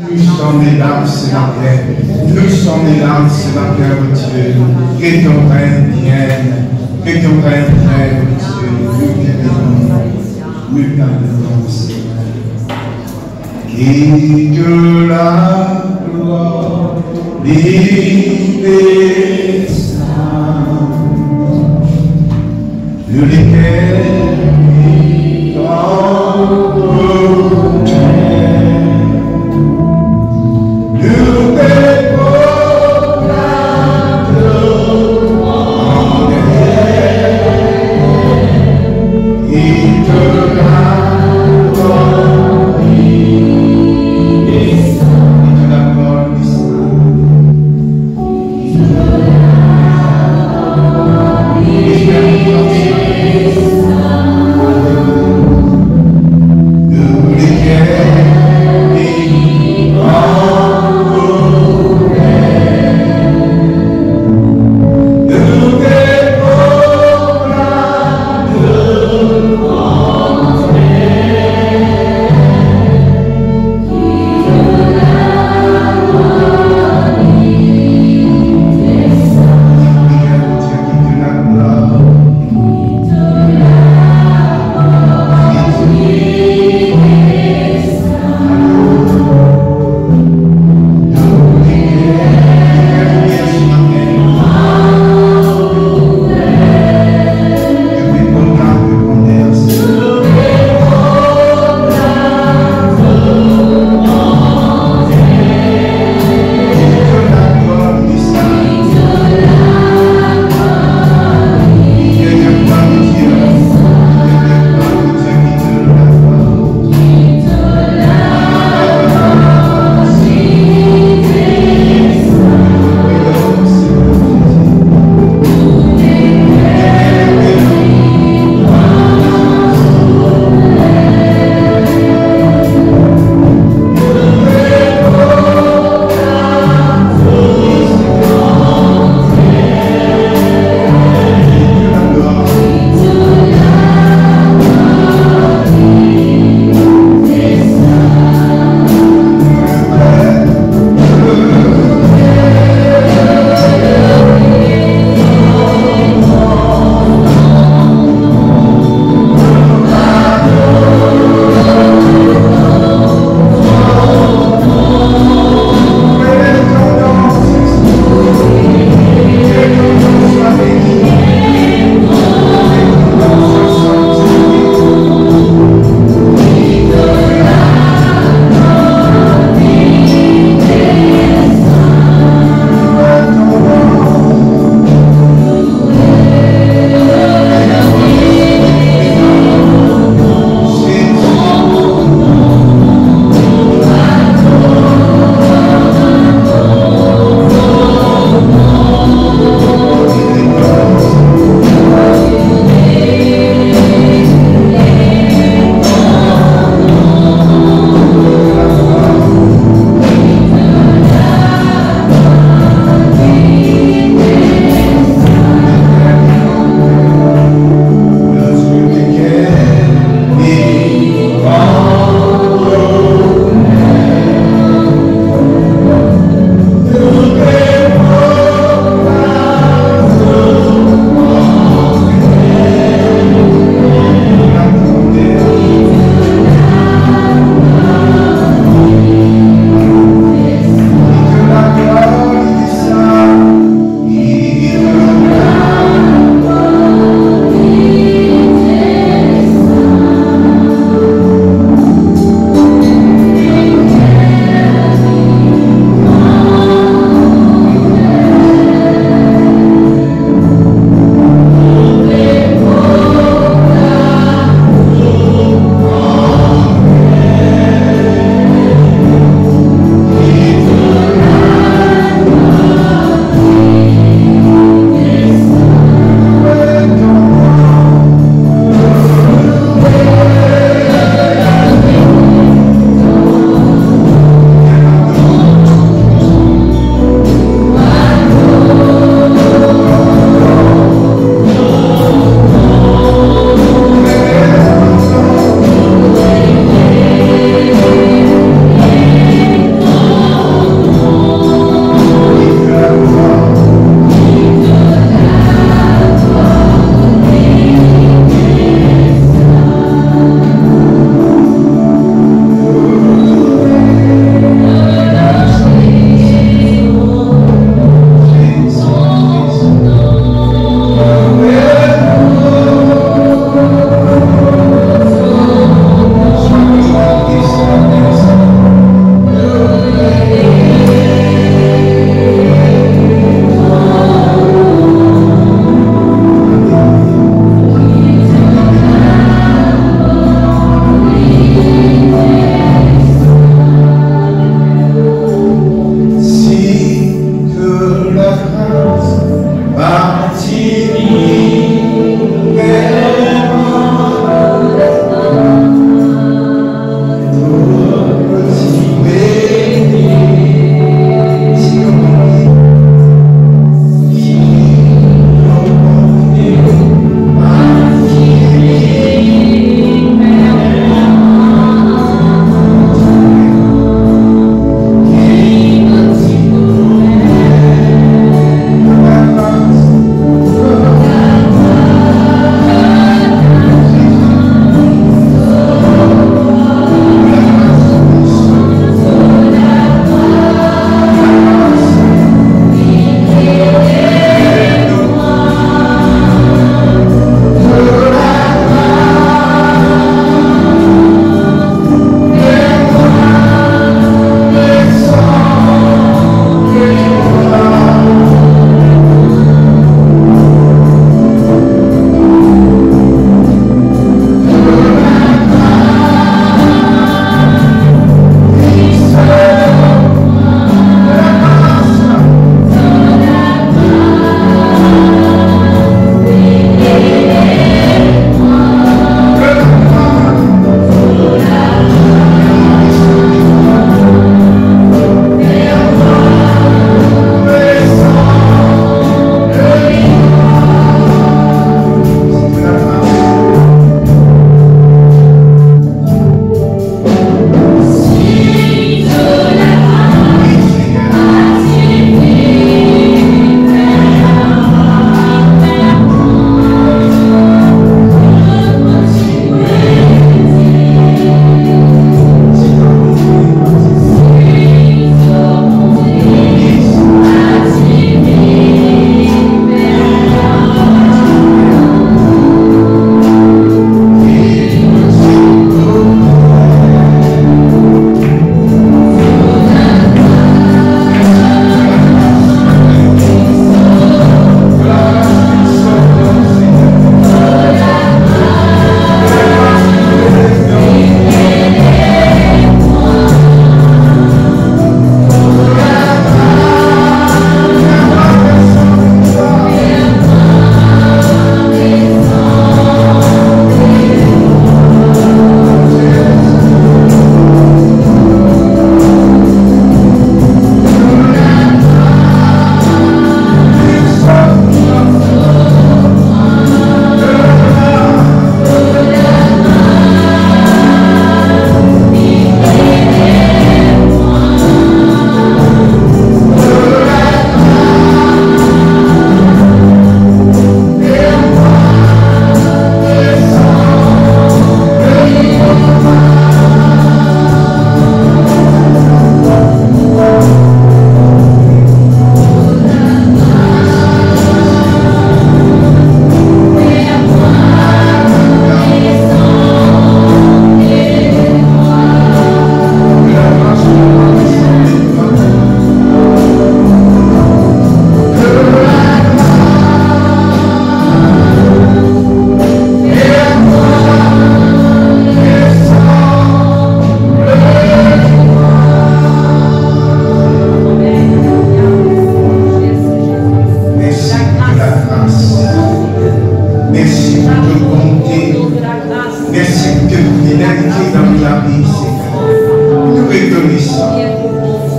Nous sommes les larmes, c'est la terre. Nous sommes les larmes, c'est la terre, Dieu. Que ton règne vienne. Que ton règne vienne, Dieu. Nous t'aimons. Nous t'aimons, Seigneur. Qui te la gloire, l'idée sainte, de lesquels Yes.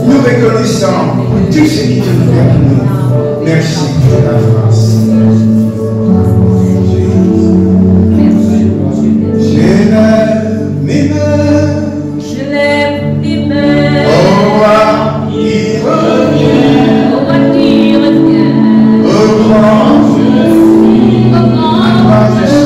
Nous reconnaissons pour tout ce qui te fait pour nous. Merci pour ta grâce. Je lève mes mains. Au roi qui revient. Au roi qui revient. Au grand je suis. Au grand je sens.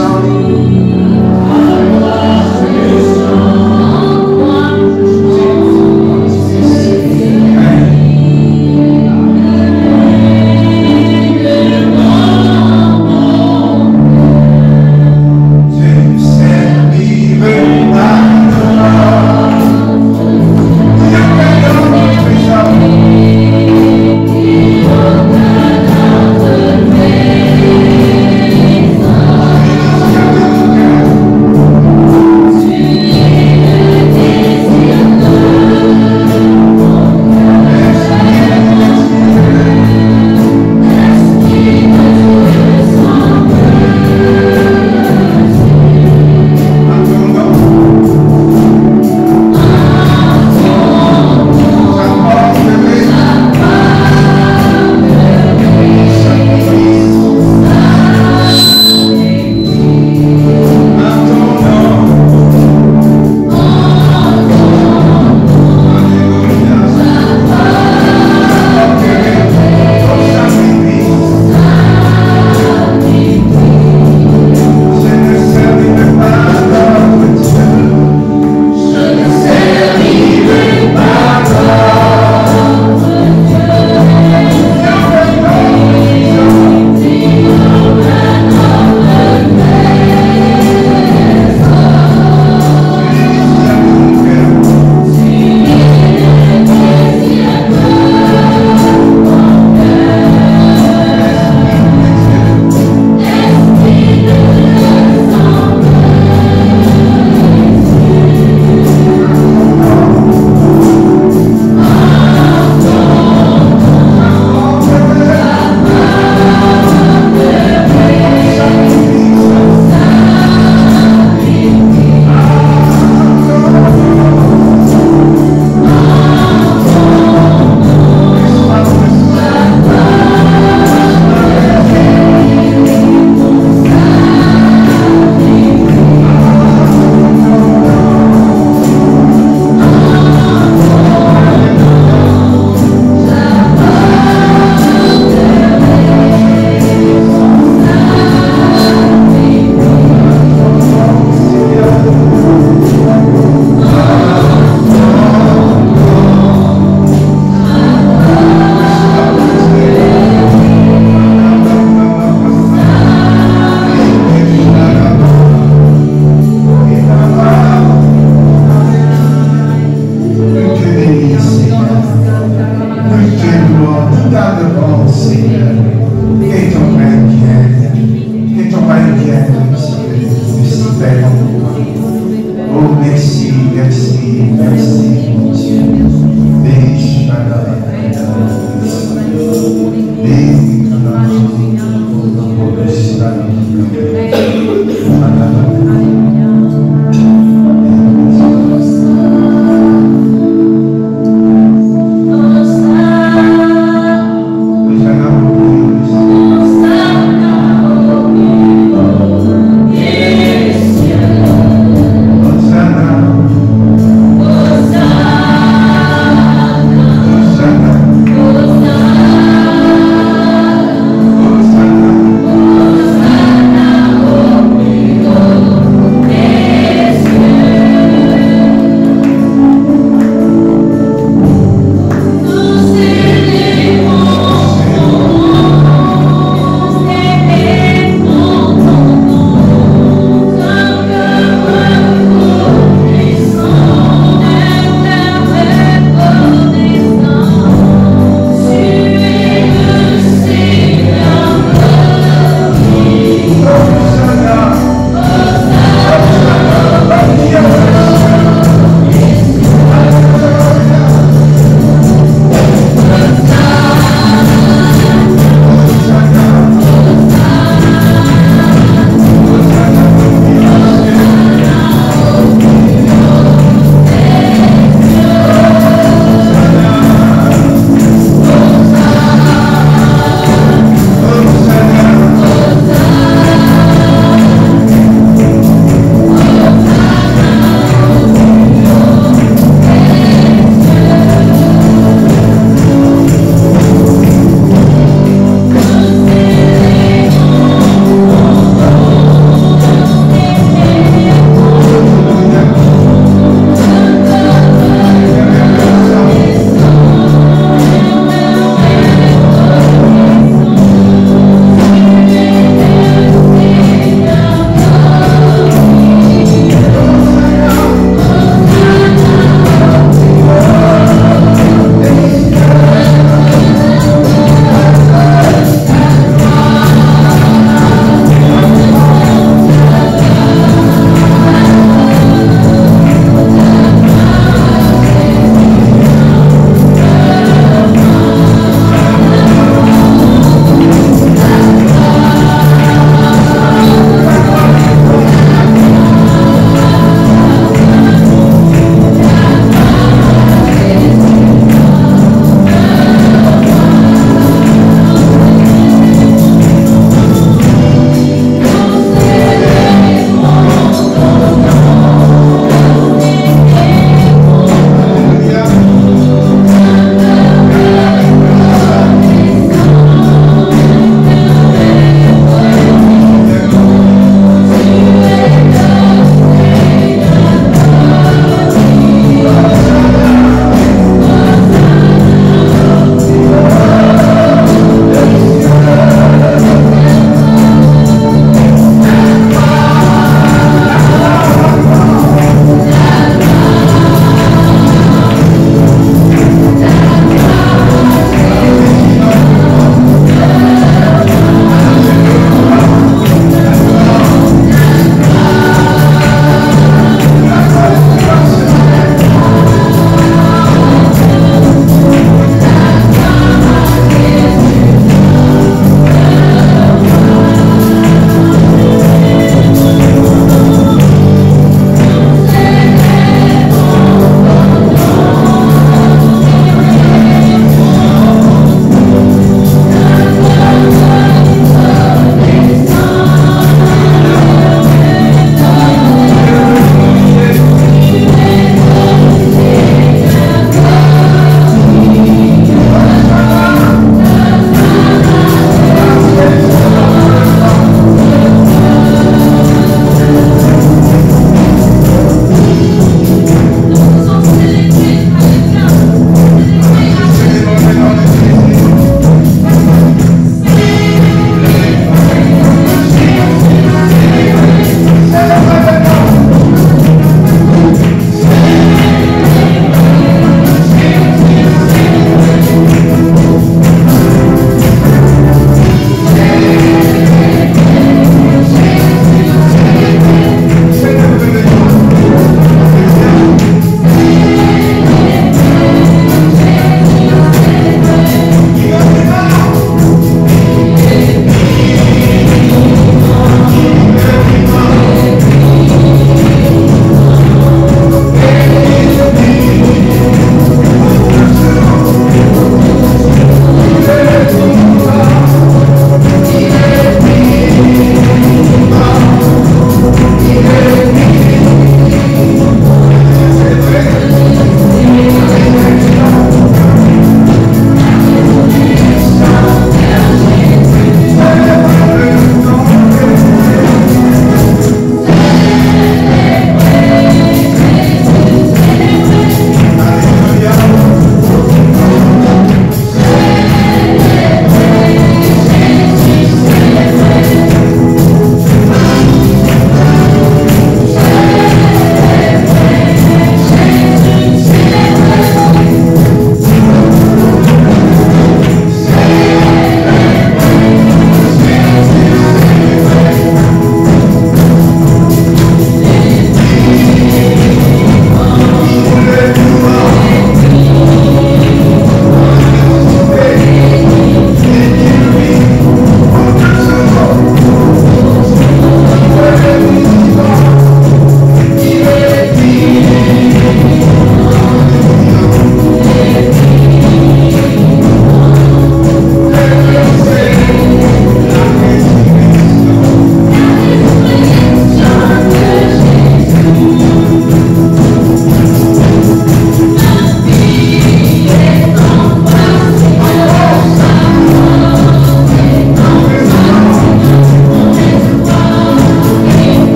Hosanna.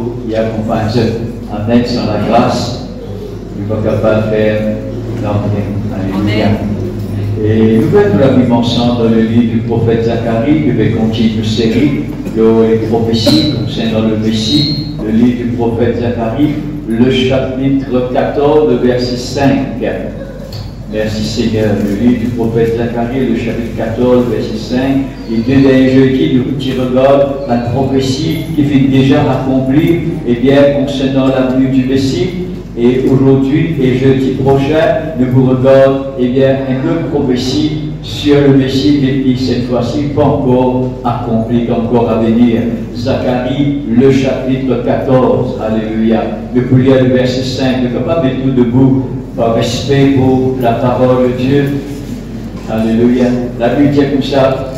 nous y accompagne. Amen, sans la grâce, nous ne sommes pas capables de faire rien. Alléluia. Et nous allons la vivre ensemble dans le livre du prophète Zacharie, qui va continuer une série, les prophéties concernant le Messie, le livre du prophète Zacharie, le chapitre 14, le verset 5. Merci Seigneur. Le livre du prophète Zacharie, le chapitre 14, verset 5. Et deux derniers jeudis, nous regardons la prophétie qui fait déjà accomplie, et bien concernant la venue du Messie. Et aujourd'hui et jeudi prochain, nous vous regardons bien un peu de prophétie sur le Messie qui cette fois-ci pas encore accompli, encore à venir. Zacharie, le chapitre 14. Alléluia. Nous pouvons lire le verset 5. Nous ne pouvons pas mettre nous debout par respect pour la parole de Dieu. Alléluia. La Bible dit comme ça,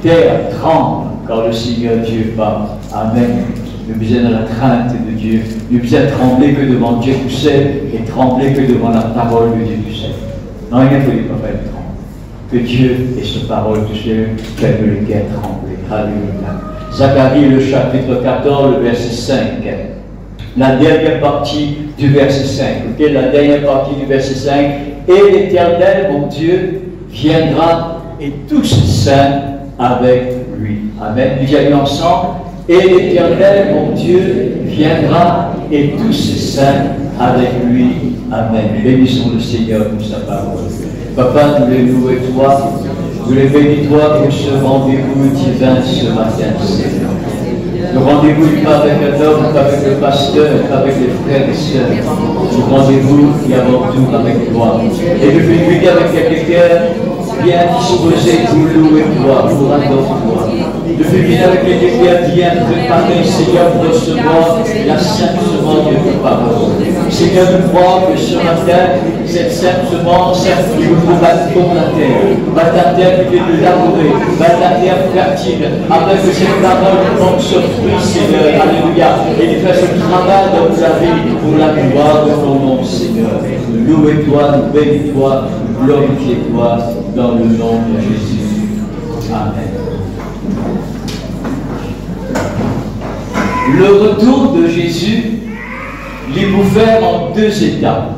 terre tremble quand le Seigneur Dieu parle. Amen. Nous besoin de la crainte de Dieu. Nous besoin de trembler que devant Dieu tout seul et trembler que devant la parole de Dieu tout seul. Non, il ne faut pas faire trembler. Que Dieu et sa parole tout seul fait le cœur trembler. Alléluia. Zacharie, le chapitre 14, le verset 5. La dernière partie du verset 5. Okay? La dernière partie du verset 5. Et l'Éternel, mon Dieu, viendra et tous saints avec lui. Amen. Nous allons ensemble. Et l'Éternel, mon Dieu, viendra et tous ses saints avec lui. Amen. Bénissons le Seigneur pour sa parole. Papa, nous les louons toi. Nous les bénissons toi pour ce rendez-vous divin ce matin, Seigneur. Le rendez-vous n'est pas avec un homme, pas avec le pasteur, pas avec les frères et sœurs. Le rendez-vous est avant tout avec toi. Et nous venons avec quelqu'un bien disposé pour louer toi, pour adorer toi. De venir avec quelqu'un bien préparé, Seigneur, pour recevoir la sainte semence de ta parole. Seigneur, nous crois que sur la terre, cette sainte semence, il nous faut bâtir la terre. Bâtir la terre qui est de labourer, bâtir la terre fertile, afin que cette parole porte ce fruit, Seigneur. Alléluia. Et nous fasse ce travail dans ta vie pour la gloire de ton nom, Seigneur. Nous louons-toi, nous bénis-toi, nous glorifions-toi dans le nom de Jésus. Amen. Le retour de Jésus l'est ouvert en deux étapes.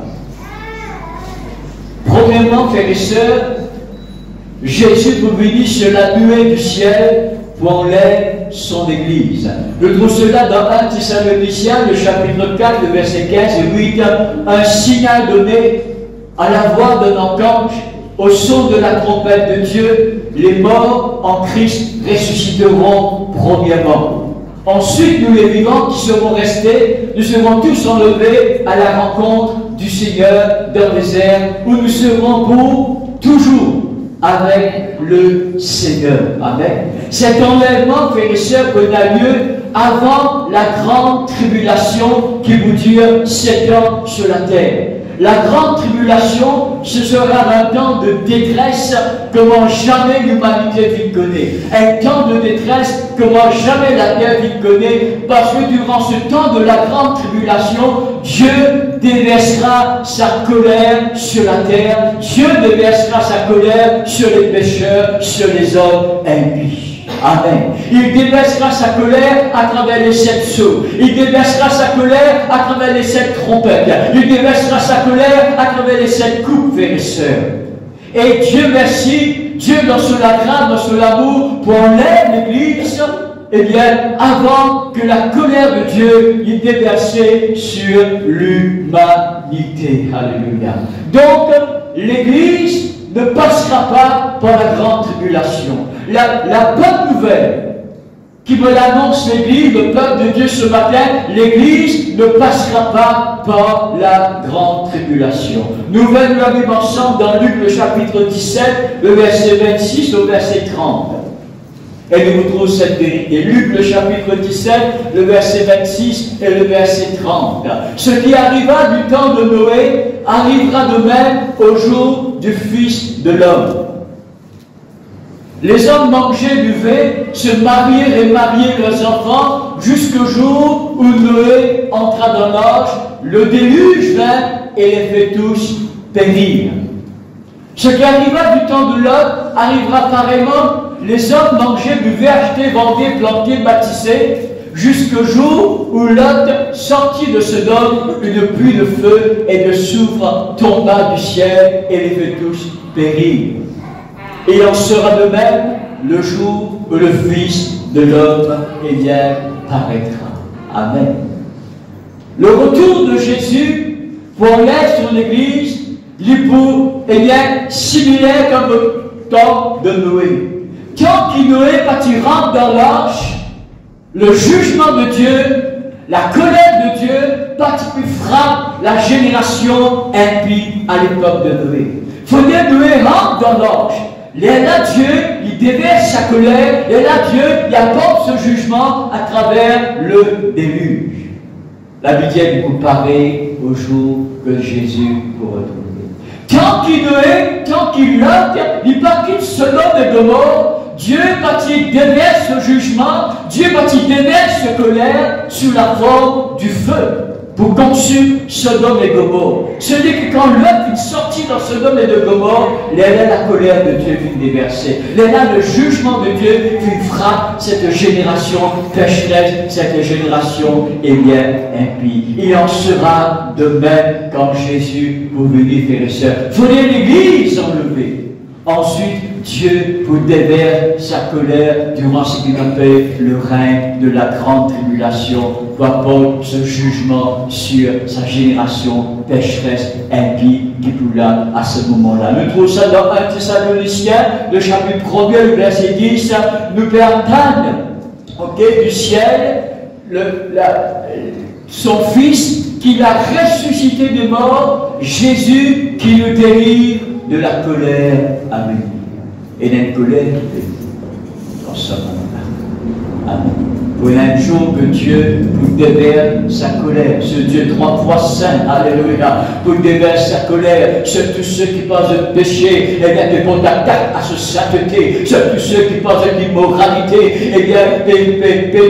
Premièrement, frères et sœurs, Jésus peut venir sur la nuée du ciel pour enlever son Église. Nous trouvons cela dans 1 Thessaloniciens, le chapitre 4, le verset 15 et 8, un signal donné à la voix d'un archange, au son de la trompette de Dieu, les morts en Christ ressusciteront premièrement. Ensuite, nous les vivants qui serons restés, nous serons tous enlevés à la rencontre du Seigneur dans les airs, où nous serons pour toujours avec le Seigneur. Amen. Cet enlèvement, frères et sœurs, a lieu avant la grande tribulation qui vous dure 7 ans sur la terre. La grande tribulation, ce sera un temps de détresse comment jamais l'humanité vit connaît. Un temps de détresse comment jamais la terre vit connaît, parce que durant ce temps de la grande tribulation, Dieu déversera sa colère sur la terre, Dieu déversera sa colère sur les pécheurs, sur les hommes impies. Amen. Il déversera sa colère à travers les 7 sceaux. Il déversera sa colère à travers les 7 trompettes. Il déversera sa colère à travers les 7 coupes, frères et sœurs. Et Dieu merci, Dieu dans son grâce, dans son amour, pour enlever l'Église, eh bien, avant que la colère de Dieu y déversée sur l'humanité. Alléluia. Donc, l'Église ne passera pas par la grande tribulation. La bonne nouvelle qui me l'annonce l'Église, le peuple de Dieu ce matin, l'Église ne passera pas par la grande tribulation. Nous venons la vivre ensemble dans Luc le chapitre 17, le verset 26 au verset 30. Et nous retrouvons cette vérité. Luc le chapitre 17, le verset 26 et le verset 30. Ce qui arriva du temps de Noé arrivera de même au jour du Fils de l'homme. Les hommes mangeaient, buvaient, se mariaient et mariaient leurs enfants jusqu'au jour où Noé entra dans l'arche, le déluge vint et les fait tous périr. Ce qui arriva du temps de Lot arrivera pareillement. Les hommes mangeaient, buvaient, achetaient, vendaient, plantaient, bâtissaient jusqu'au jour où Lot sortit de Sodome, une pluie de feu et de soufre tomba du ciel et les fit tous périr. Et il en sera de même le jour où le Fils de l'homme paraîtra. Amen. Le retour de Jésus pour l'être sur l'Église, similaire comme au temps de Noé. Tant que Noé rentre dans l'arche, le jugement de Dieu, la colère de Dieu, frappe la génération impie à l'époque de Noé. Il faut dire que Noé rentre dans l'arche. Et là, Dieu, il déverse sa colère, et là, Dieu, il apporte ce jugement à travers le déluge. La Bible dit comparé au jour que Jésus pour retrouver. Tant qu'il Noé, tant qu'il Lot, il quitte Sodome et Gomorrhe, Dieu, quand il déverse ce jugement, Dieu, quand il déverse sa colère sous la forme du feu pour consumer Sodome et Gomorrhe. C'est-à-dire que quand Lot est sorti dans Sodome et de Gomorrhe, là, la colère de Dieu fut déversée. Là, le jugement de Dieu fut frappe cette génération pécheresse, cette génération impie. Il en sera de même quand Jésus pour venir, frères et sœurs. Il faut l'Église enlevée. Ensuite, Dieu vous déverse sa colère durant ce qu'il appelle le règne de la grande tribulation, pour apporter ce jugement sur sa génération pécheresse impie qui est là à ce moment-là. Nous trouvons ça dans 1 Thessaloniciens, le chapitre 1er, le verset 10, nous perdons du ciel son Fils qui l'a ressuscité des morts, Jésus qui nous délivre de la colère à venir. Et d'une colère qui est dans ce moment-là. Amen. Pour un jour que Dieu vous déverse sa colère, ce Dieu 3 fois saint, alléluia, vous déverse sa colère sur tous ceux qui pensent de péché, et bien de d'attaque à sa sainteté, sur tous ceux qui pensent d'immoralité, et bien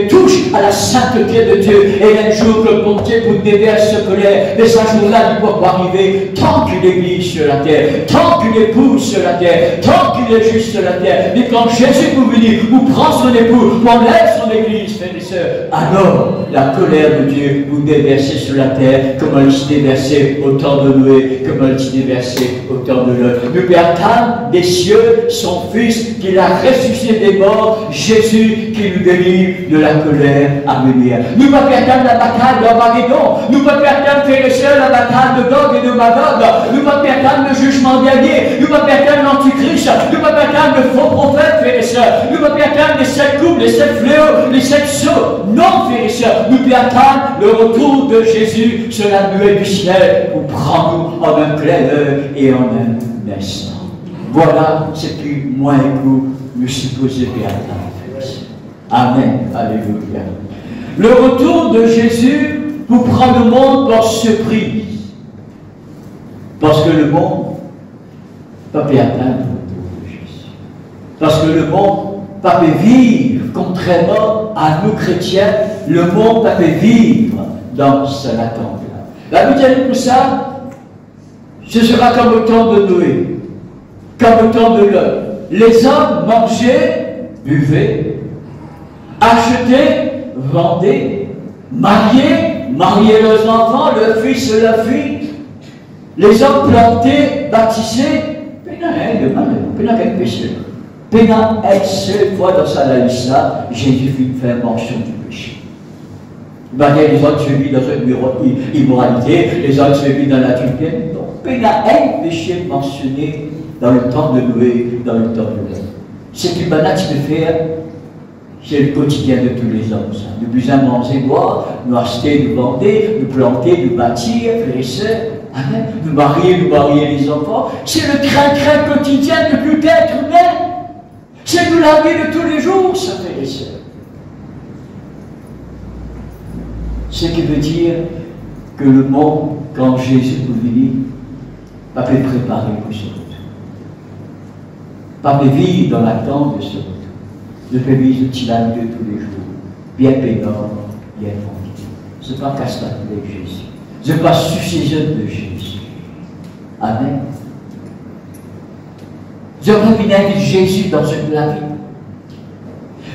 touche à la sainteté de Dieu. Et un jour que mon Dieu vous déverse sa colère, mais ce jour-là ne peut pas arriver tant qu'une église sur la terre, tant qu'une épouse sur la terre, tant qu'il est juste sur la terre. Mais quand Jésus vous venir, vous prend son époux, vous enlève son église, frères et sœurs, alors la colère de Dieu vous déversez sur la terre, comme elle s'est déversée au temps de Noé, comme elle s'est déversée au temps de Lot. Nous perdons des cieux son Fils qui l'a ressuscité des morts, Jésus qui nous délivre de la colère à venir. Nous ne perdons la bataille d'Armageddon, nous ne perdons, frères et sœurs, la bataille de Gog et de Magog, nous ne perdons le jugement dernier, nous ne perdons l'Antichrist, nous ne perdons le faux prophète, frères et sœurs, nous ne perdons les 7 coups, les 7 fléaux, les 7 sauts. Non, frères et sœurs, nous attendons le retour de Jésus sur la nuée du ciel pour prendre nous en un clin d'œil et en un instant. Voilà ce que moi et vous nous supposons bien attendre. Amen. Alléluia. Le retour de Jésus vous prend le monde par surprise. Parce que le monde ne peut pas atteindre le retour de Jésus. Parce que le monde ne peut pas vivre, contrairement à nous chrétiens, le monde ne peut pas vivre dans cette attente-là. La Bible dit pour ça, ce sera comme au temps de Noé, comme au temps de Lot. Les hommes mangeaient, buvaient, achetaient, vendaient, mariaient leurs enfants, leurs fils et leurs filles. Les hommes plantaient, bâtissaient, pénal de mal, pénal de péché. Pénal, une seule fois dans sa liste là, Jésus fit faire mention du péché. Les autres se vivent dans une immoralité, les autres se vivent dans la tripène. Donc, pénal, un péché mentionné dans le temps de Noé, dans le temps de Lot. C'est que maintenant tu peux faire, c'est le quotidien de tous les hommes. Ça. Nous plus à manger, boire, nous acheter, nous vendre, nous planter, nous bâtir, frères et sœurs. Amen. Nous marier les enfants. C'est le train-train quotidien de plus d'être humain. C'est de la vie de tous les jours, ça, frères et sœurs. Ce qui veut dire que le monde, quand Jésus vous venir, va peut préparer pour ce retour. Pas vivre dans l'attente de ce retour. Je fais vivre le tyranne de tous les jours, bien peinard, bien tranquille. Ce n'est pas casse-tête avec Jésus. Je ne suis pas suffisant de Jésus. Amen. Je veux de Jésus dans une la vie.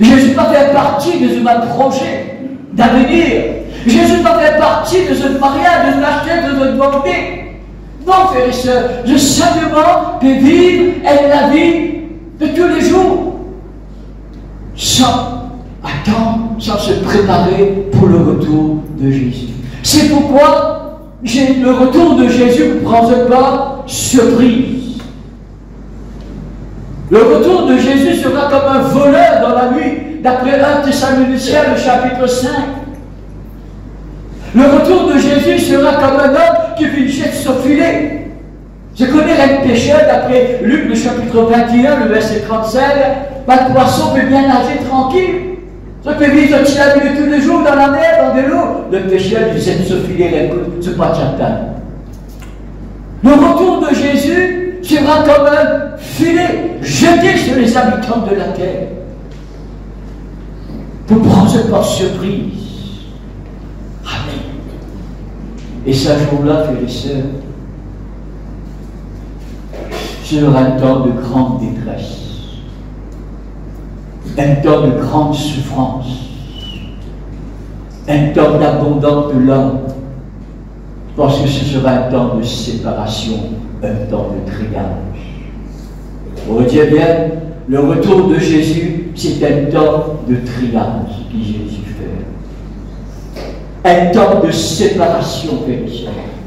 Je ne suis pas fait partie de ce même projet. d'avenir. Jésus va faire partie de ce mariage, de l'acheter, de notre volonté. Non, frères et sœurs, je simplement peux vivre la vie de tous les jours, sans attendre, sans se préparer pour le retour de Jésus. C'est pourquoi le retour de Jésus ne prend pas surprise. Le retour de Jésus sera comme un voleur dans la nuit, d'après 1 Thessaloniciens, le chapitre 5. Le retour de Jésus sera comme un homme qui vit jette son filet. Je connais un pêcheur, d'après Luc, le chapitre 21, le verset 37, le poisson peut bien nager tranquille. Ça peut vivre un petit navire tous les jours dans la mer, dans de l'eau. Le pêcheur, il jette son filet, c'est pas tchantal. Le retour de Jésus sera comme un filet jeté sur les habitants de la terre. Pour prendre par surprise. Amen. Et ce jour-là, frères et sœurs, sera un temps de grande détresse, un temps de grande souffrance, un temps d'abondante douleur, parce que ce sera un temps de séparation, un temps de triage. On retient bien, le retour de Jésus, c'est un temps de triage que Jésus fait. Un temps de séparation,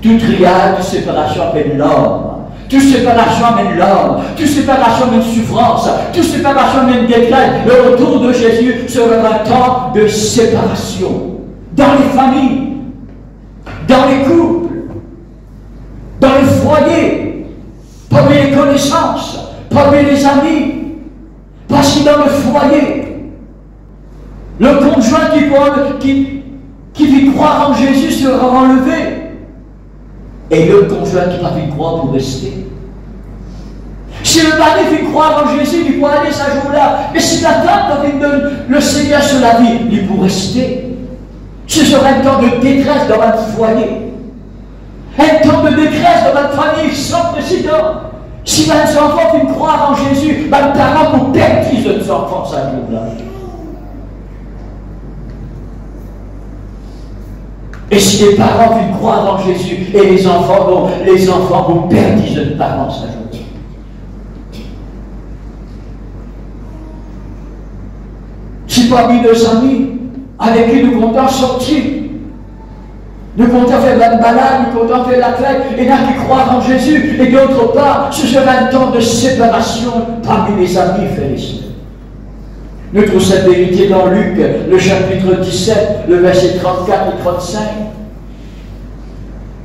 tout triage, toute séparation appelle l'homme. Toute séparation amène l'homme, toute séparation amène souffrance, toute séparation amène détresse. Le retour de Jésus sera un temps de séparation. Dans les familles, dans les couples, dans les foyers, parmi les connaissances, parmi les amis. Parce que dans le foyer, le conjoint qui vit croire en Jésus sera enlevé. Et le conjoint qui va vite croire pour rester. Si le mari fait croire en Jésus, il pourra aller ce jour-là. Mais si la femme va vite le Seigneur sur la vie, il pourra rester. Ce sera un temps de détresse dans votre foyer. Un temps de détresse dans votre famille sans précédent. Si votre enfant fait croire en Jésus, votre parent vous perdise de enfants ce jour-là. Et si les parents veulent croire en Jésus, et les enfants vont perdre des jeunes parents ce jour. Si parmi nos amis, avec qui nous comptons sortir, nous comptons faire la balade, nous comptons faire la fête, et là qui croient en Jésus, et d'autre part, ce sera un temps de séparation parmi les amis, frères et sœurs. Nous trouvons cette vérité dans Luc, le chapitre 17, le verset 34 et 35.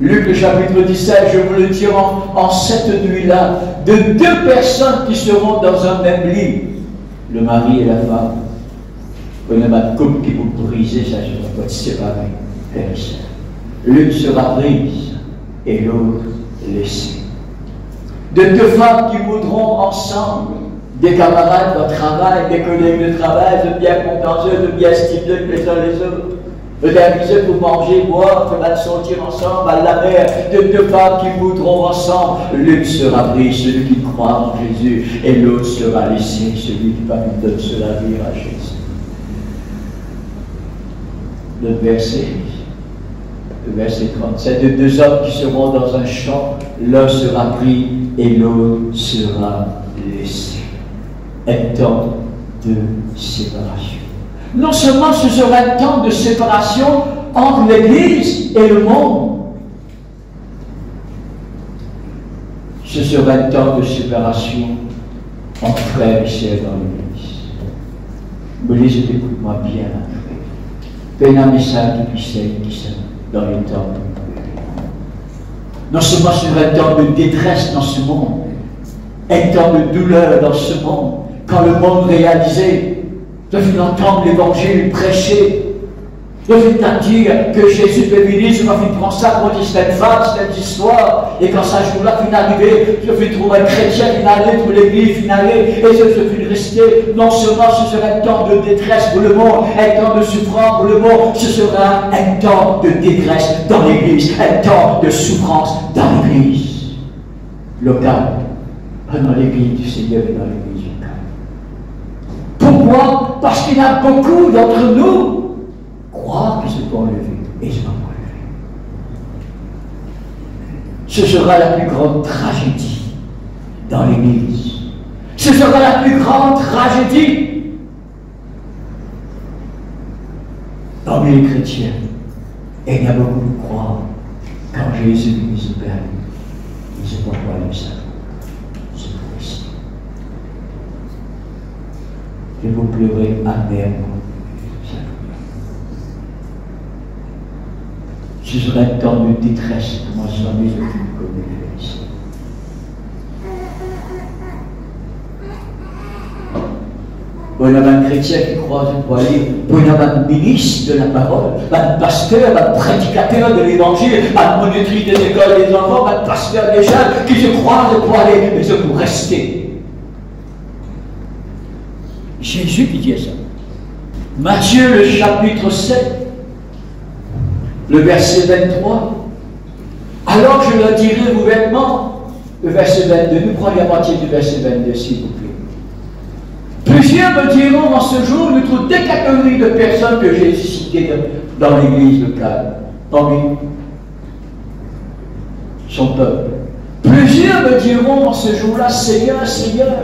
Luc, le chapitre 17, je vous le dis en cette nuit-là, de deux personnes qui seront dans un même lit, le mari et la femme. Prenez ma coupe qui vous brisez, ça je ne vais pas te séparer, frères et sœurs. L'une sera prise et l'autre laissée. De deux femmes qui voudront ensemble, des camarades de travail, des collègues de travail, de bien contentieux, de bien stimulés les uns les autres, de d'amuser pour manger, boire, de sortir ensemble à la mer, de deux femmes qui voudront ensemble, l'une sera prise, celui qui croit en Jésus, et l'autre sera laissé, celui qui va nous donner cela vie à Jésus. Le verset 37, de deux hommes qui seront dans un champ, l'un sera pris et l'autre sera laissé. Un temps de séparation. Non seulement ce sera un temps de séparation entre l'Église et le monde, ce sera un temps de séparation entre frères et sœurs dans l'Église. L'église, écoute-moi bien, fais un message qui sont dans les temps. Non seulement ce sera un temps de détresse dans ce monde, un temps de douleur dans ce monde, quand le monde réalisait, de venir entendre l'évangile prêché, de venir dire que Jésus peut venir, je vais prendre ça pour dire cette femme, cette histoire, et quand ça jour-là fin arrivé, je vais trouver un chrétien qui allait, pour l'église qui allait, et je vais rester. Non seulement ce sera un temps de détresse pour le monde, un temps de souffrance pour le monde, ce sera un temps de détresse dans l'église, un temps de souffrance dans l'église locale, dans l'église du Seigneur et dans l'église locale. Pourquoi? Parce qu'il y a beaucoup d'entre nous croire que c'est pas enlevé, et c'est pas enlevé. Ce sera la plus grande tragédie dans l'Église. Ce sera la plus grande tragédie parmi les chrétiens. Et il y a beaucoup de croire quand Jésus se permet. Il ne sait pas quoi le salut. C'est pour ici. Je vous pleurer amèrement. Ce serait un temps de détresse pour moi, jamais je ne connais ici. Bon, il y a un chrétien qui croit, je crois aller. Bon, il y a un ministre de la parole, un pasteur, un prédicateur de l'évangile, un monitrice des écoles des enfants, un pasteur des jeunes qui se croit de pouvoir aller, mais c'est pour rester. Jésus qui dit ça. Matthieu, le chapitre 7, le verset 23. Alors je leur dirai vos vêtements, le verset 22, nous prenons la moitié du verset 22, s'il vous plaît. Plusieurs me diront en ce jour, nous trouvons des catégories de personnes que j'ai citées dans l'église locale, parmi son peuple. Plusieurs me diront en ce jour-là, Seigneur, Seigneur,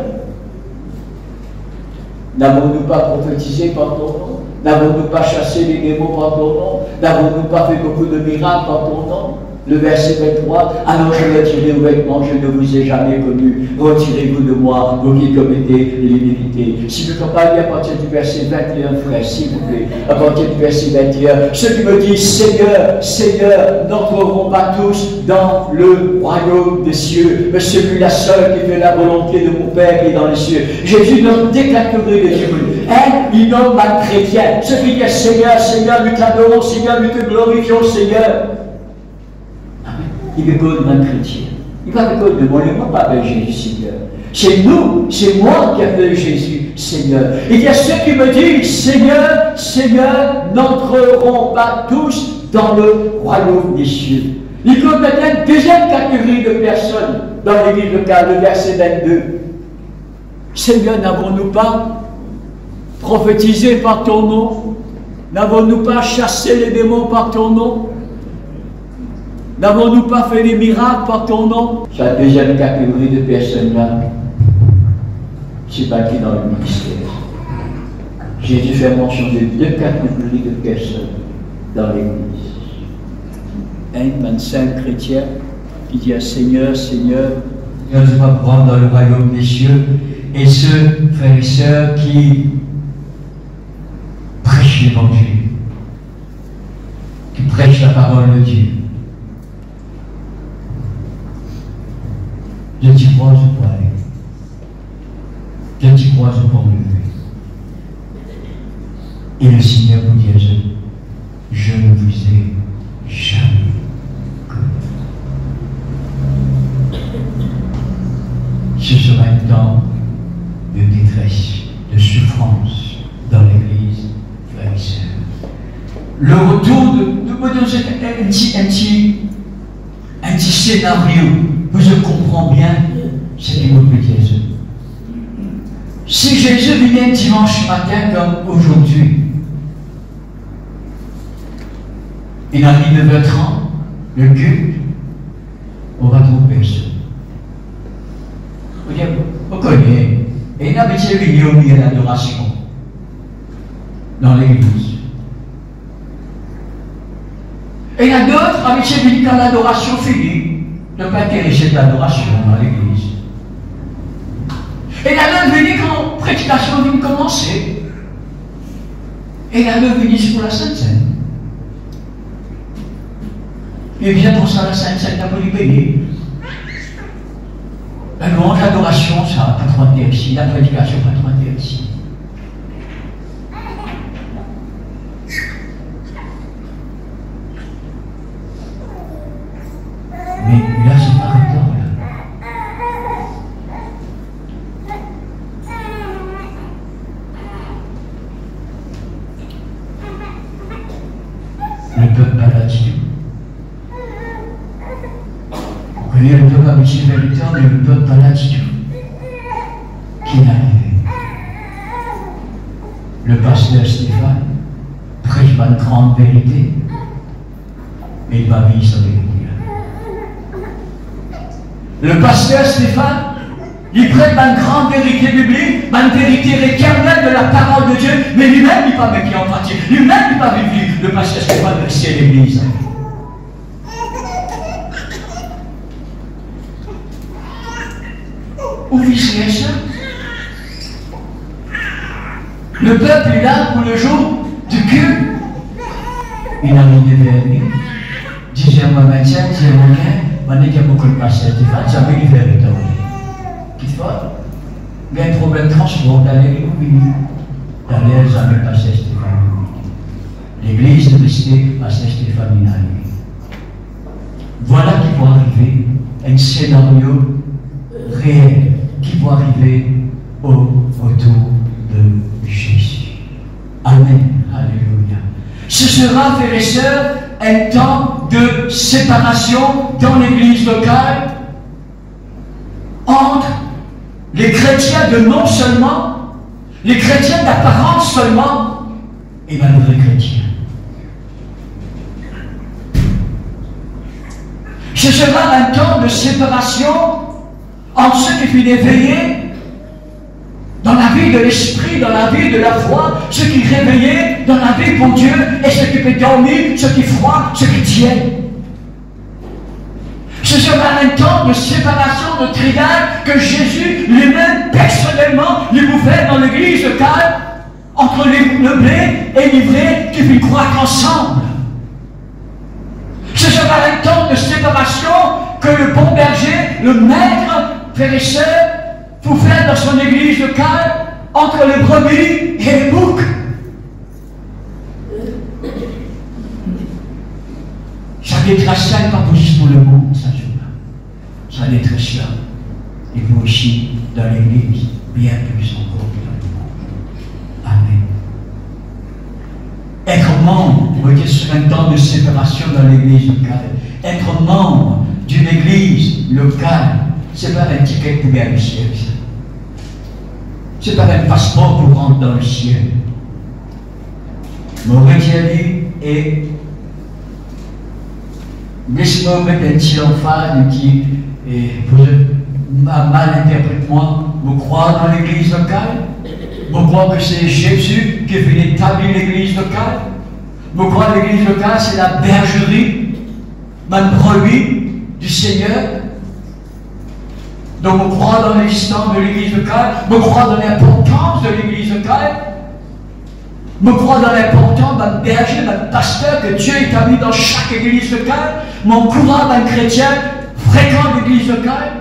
n'avons-nous pas prophétisé par ton nom? N'avons-nous pas chassé les démons par ton nom? N'avons-nous pas fait beaucoup de miracles par ton nom? Le verset 23, alors je retirerai vos vêtements, je ne vous ai jamais connu. Retirez-vous de moi, vous qui commettez l'iniquité. Si vous comprenez à partir du verset 21, frère, s'il vous plaît, à partir du verset 21, ceux qui me disent Seigneur, Seigneur, n'entreront pas tous dans le royaume des cieux, mais celui-là seul qui fait la volonté de mon Père qui est dans les cieux. Jésus nomme des catégories de Dieu. Il nomme un chrétien. Ceux qui disent Seigneur, Seigneur, nous t'adorons, Seigneur, nous te glorifions, Seigneur. Il veut de un chrétien. Il va me de moi, il ne m'a pas appelé Jésus Seigneur. C'est nous, c'est moi qui appelle Jésus Seigneur. Il y a ceux qui me disent Seigneur, Seigneur, n'entreront pas tous dans le royaume des cieux. Il faut maintenant une deuxième catégorie de personnes dans l'église locale, le verset 22. Seigneur, n'avons-nous pas prophétisé par ton nom? N'avons-nous pas chassé les démons par ton nom? N'avons-nous pas fait des miracles par ton nom? Cette deuxième catégorie de personnes-là, c'est bâti dans le ministère. Jésus fait mention de deux catégories de personnes dans l'Église. Un saint chrétien qui dit à Seigneur, Seigneur, Dieu va prendre dans le royaume des cieux, et ceux, frères et sœurs, qui prêchent l'Évangile, qui prêchent la parole de Dieu. Je t'y crois, je peux aller. Je t'y crois, je peux me lever. Et le Seigneur vous dit, je ne vous ai jamais connu. Ce sera un temps de détresse, de souffrance dans l'Église, frères et sœurs. Le retour de un petit scénario. Je comprends bien ce qu'il me dit Jésus. Si Jésus vient dimanche matin comme aujourd'hui, il arrive 9h30, le culte, on va trouver personne. Vous connaissez, et il a mis au milieu de l'adoration dans l'église. Et il y a d'autres avec ces quand l'adoration finie. Ne pas intéresser de l'adoration dans l'église. Et la lève venue quand la prédication vient de commencer. Et la lève venue pour la Sainte Seine. Et bien pour ça, la Sainte Seine n'a pas lui béni. La louange, l'adoration, ça n'a pas trop intéressé. La prédication n'a pas trop intéressé. Mais là, c'est pas comme ça. Le peuple a l'attitude. Vous connaissez le peuple avec ses véritables, mais le peuple a l'attitude qui est arrivé. Le pasteur Stéphane, prêche une grande vérité, mais il va vivre sa vérité. Le pasteur Stéphane, il prête une grande vérité biblique, une vérité éternelle de la parole de Dieu, mais lui-même, il n'est pas mis en pratique. Lui-même, il n'est pas vécu. Le pasteur Stéphane restait à l'église. Ou vice-versa. Le peuple est là pour le jour du culte. Il a mis des vernis. 10h25, 10h15, on est qu'il y a beaucoup de pasteur Stéphane, ça veut lui faire retourner. Qu'il faut, il y a un problème de transport d'aller où il d'aller jamais pasteur Stéphane. L'église de rester pasteur Stéphane inanimé. Voilà qui va arriver un scénario réel qui va arriver autour de Jésus. Amen. Alléluia. Ce sera, frères et sœurs, un temps de séparation dans l'église locale entre les chrétiens de non seulement, les chrétiens d'apparence seulement, et les vrais chrétiens. Ce sera un temps de séparation entre ceux qui finissent éveillés dans la vie de l'esprit, dans la vie de la foi, ceux qui réveillés dans la vie pour Dieu, et ceux qui peuvent dormir, ceux qui froident, ceux qui tiennent. Ce sera un temps de séparation, de triade que Jésus lui-même, personnellement, lui fait dans l'église locale, entre le blé et l'ivraie qui vont croître ensemble. Ce sera un temps de séparation que le bon berger, le maître, frères et sœurs, pour faire dans son église locale entre les brebis et les boucs. Ça détresse ça, pas juste pour le monde, ça joue-là. Ça détresse là. Et vous aussi, dans l'église, bien plus encore que dans le monde. Amen. Être membre, vous voyez, c'est un temps de séparation dans l'église locale. Être membre d'une église locale, c'est pas un ticket pour gagner le ciel, ça. C'est pas un passeport pour rentrer dans le ciel. Mon dit, et laisse-moi mettre un petit emphase qui, mal interprète-moi, vous croyez dans l'église locale? Vous croyez que c'est Jésus qui est venu établir l'église locale? Vous croyez que l'église locale, c'est la bergerie, ma brebis du Seigneur? Donc, on croit dans l'existence de l'église locale, on croit dans l'importance de l'église locale, on croit dans l'importance d'un berger, d'un pasteur que Dieu établit dans chaque église locale, on croit d'un chrétien fréquent l'église locale,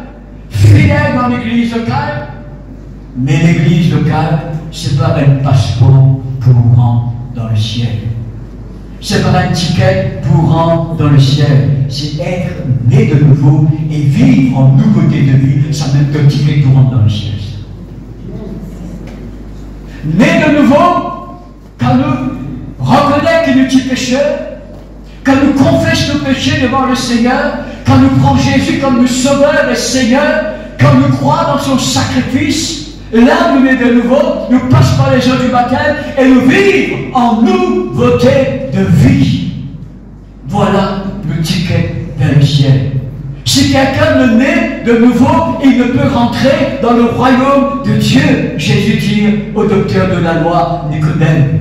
fidèle dans l'église locale. Mais l'église locale, c'est pas un passeport pour rentrer dans le ciel. C'est pas un ticket pour rentrer dans le ciel. C'est être né de nouveau et vivre en nouveauté de vie. Ça même qu'un ticket pour rentrer dans le ciel. Né de nouveau, quand nous reconnaissons qu'il nous est pécheurs, quand nous confessons nos péchés devant le Seigneur, quand nous prenons Jésus comme notre sauveur et Seigneur, quand nous croyons dans son sacrifice, là, nous nés de nouveau, nous passons par les eaux du baptême et nous vivons en nouveauté de vie. Voilà le ticket vers le ciel. Si quelqu'un ne naît de nouveau, il ne peut rentrer dans le royaume de Dieu. Jésus dit au docteur de la loi, Nicodème.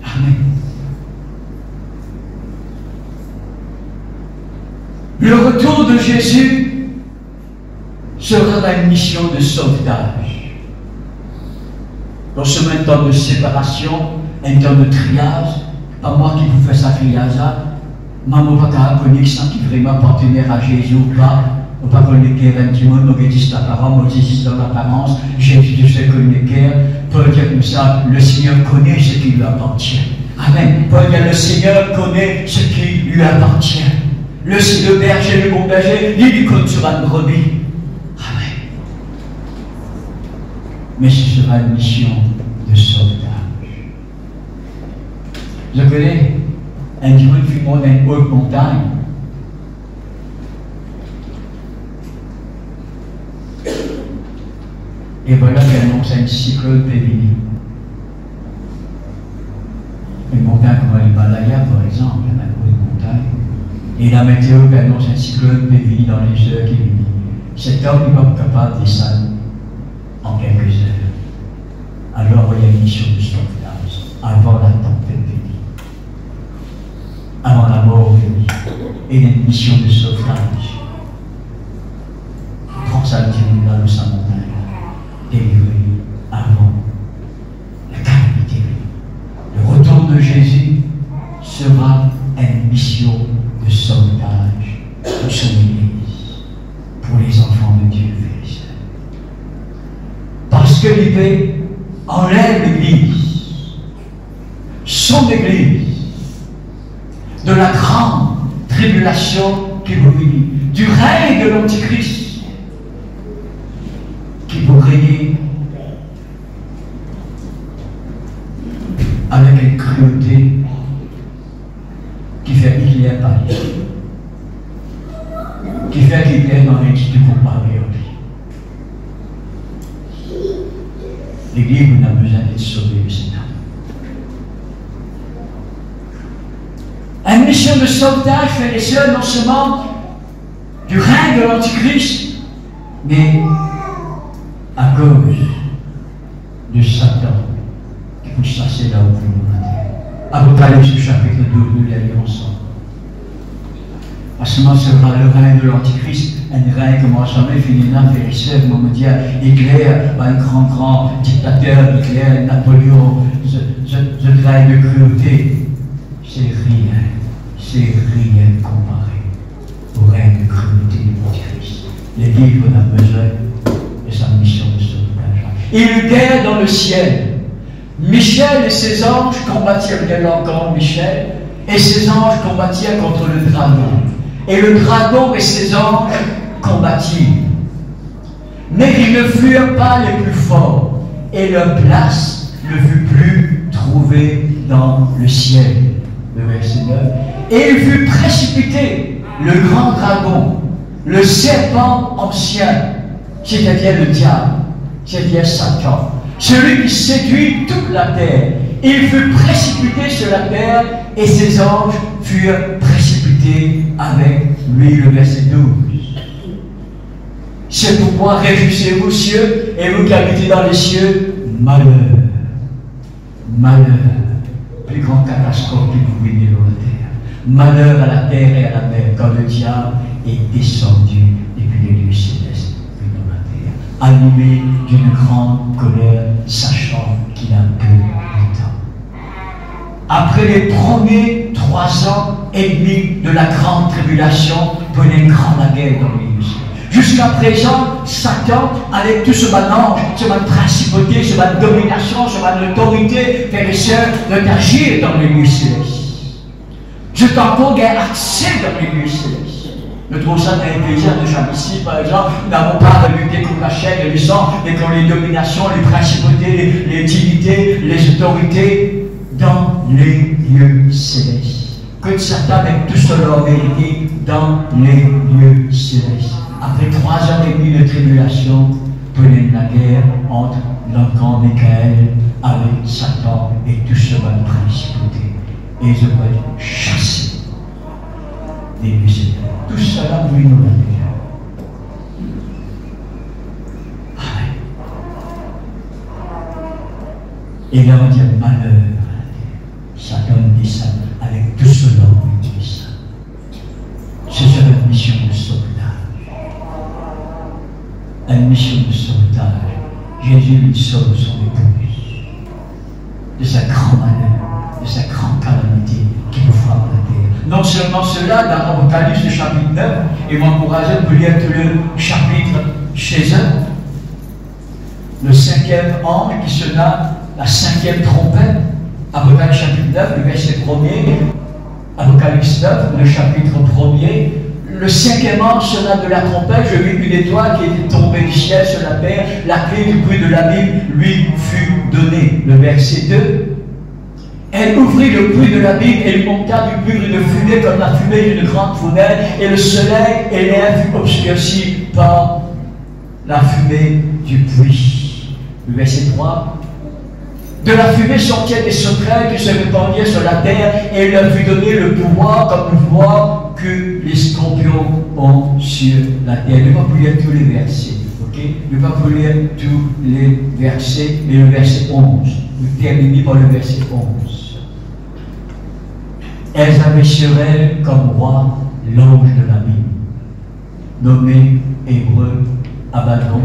Amen. Le retour de Jésus sera une mission de sauvetage. Dans ce même temps de séparation, un temps de triage, pas moi qui vous fais ça triage, maman va pas connaître ça qui vraiment partenaire à Jésus ou pas, on va connaître un petit monde, on existe l'apparence, on existe dans l'apparence, Jésus se connaît, Paul dit comme ça, le Seigneur connaît ce qui lui appartient. Amen. Paul dit, le Seigneur connaît ce qui lui appartient. Le berger, le bon berger, il compte sur une brebis. Amen. Mais ce sera une mission de sauvetage. Je connais un dimanche qui monte une haute montagne. Et voilà qu'il annonce un cyclone pénible. Il monte Et la météo qui annonce un cyclone périt dans les heures qui viennent. Cet homme n'est pas capable de descendre en quelques heures. Alors il y a une mission de sauvetage avant la tempête venue, avant la mort venue. Et il y a une mission de sauvetage. Transalpine dans le Saint-Montagne, délivré avant la calamité venue. Le retour de Jésus sera une mission de sauvetage pour son Église, pour les enfants de Dieu, frères et sœurs. Parce que l'épée enlève l'Église, son Église, de la grande tribulation qui vous vit, du règne de l'Antichrist, qui vous régner avec une cruauté qui fait qu'il y a pas, qui fait qu'il y a dans l'institut pour parler en vie. L'Église n'a besoin d'être sauvée, Seigneur. Une mission de sauvetage, frères et sœurs, non seulement du règne de l'Antichrist, mais à cause de Satan qui vous chasser là où vous nous mettez. Apocalypse chapitre 12, nous l'allons ensemble. Parce que ce sera le règne de l'Antichrist, un règne qui ne va jamais finir là, frères et sœurs, vous me dire, Hitler, un grand dictateur, Hitler, Napoléon, ce règne de cruauté, c'est rien comparé au règne de cruauté de l'Antichrist. L'Église a besoin de sa mission de sauvetage. Il guerre dans le ciel. Michel et ses anges combattirent, bien encore Michel, et ses anges combattirent contre le dragon. Et le dragon et ses anges combattirent. Mais ils ne furent pas les plus forts, et leur place ne fut plus trouvée dans le ciel. Le verset 9. Et il fut précipité, le grand dragon, le serpent ancien, c'est-à-dire le diable, c'est-à-dire Satan, celui qui séduit toute la terre. Il fut précipité sur la terre et ses anges furent précipités avec lui. Le verset 12. C'est pourquoi réjouissez-vous, cieux, et vous qui habitez dans les cieux, malheur, malheur, plus grande catastrophe qui vous venez dans la terre. Malheur à la terre et à la mer, quand le diable est descendu depuis les lieux célestes dans la terre, animé d'une grande colère, sachant qu'il a peu de temps. Après les premiers 3 ans et demi de la grande tribulation, venait une grande guerre dans les lieux célestes. Jusqu'à présent, Satan, avec tout ce manange, ce man principauté, ce man domination, ce man autorité, frères et sœurs, d'agir dans les lieux célestes. Je t'entends qu'il y a accès dans les lieux célestes. Je trouve ça un plaisir de jamais ici, par exemple, nous n'avons pas à lutter contre la chair et le sang, mais contre les dominations, les principautés, les divinités, les autorités, dans les lieux célestes. Que Satan mette tout cela en vérité dans les lieux célestes. Après 3 ans et demi de tribulation, venait la guerre entre l'encan Michael avec Satan et tout ce mal principauté. Et ils vont être chassés des lieux célestes. Tout cela, oui, nous l'avons déjà. Amen. Et là, on dit malheur. Satan descend avec tout cela, on dit ça. Ce sera une mission de sauvetage. Une mission de sauvetage. Jésus lui sauve son épouse de sa grande malheur, de sa grande calamité qui nous frappe la terre. Non seulement cela, dans l'Apocalypse chapitre 9, et m'encourager de lire tout le chapitre chez eux, le 5e ange qui sonna la 5e trompette, Apocalypse chapitre 9, le verset 1er, Apocalypse 9, le chapitre 1er, le 5e ange sonna de la trompette, je vis une étoile qui était tombée du ciel sur la terre, la clé du puits de la Bible lui fut donnée. Le verset 2, elle ouvrit le puits de la Bible et il monta du puits une fumée comme la fumée d'une grande fournaise, et le soleil et l'air furent obscurcis par la fumée du puits. Le verset 3, De la fumée sortait des sauterelles qui se répandirent sur la terre et il leur fut donné le pouvoir comme le pouvoir que les scorpions ont sur la terre. Je ne vais pas vous lire tous les versets. Okay? Je ne vais pas vous lire tous les versets, mais le verset 11. Vous terminez par le verset 11. Elles avaient sur elles comme roi l'ange de la Bible, nommé hébreu Abaddon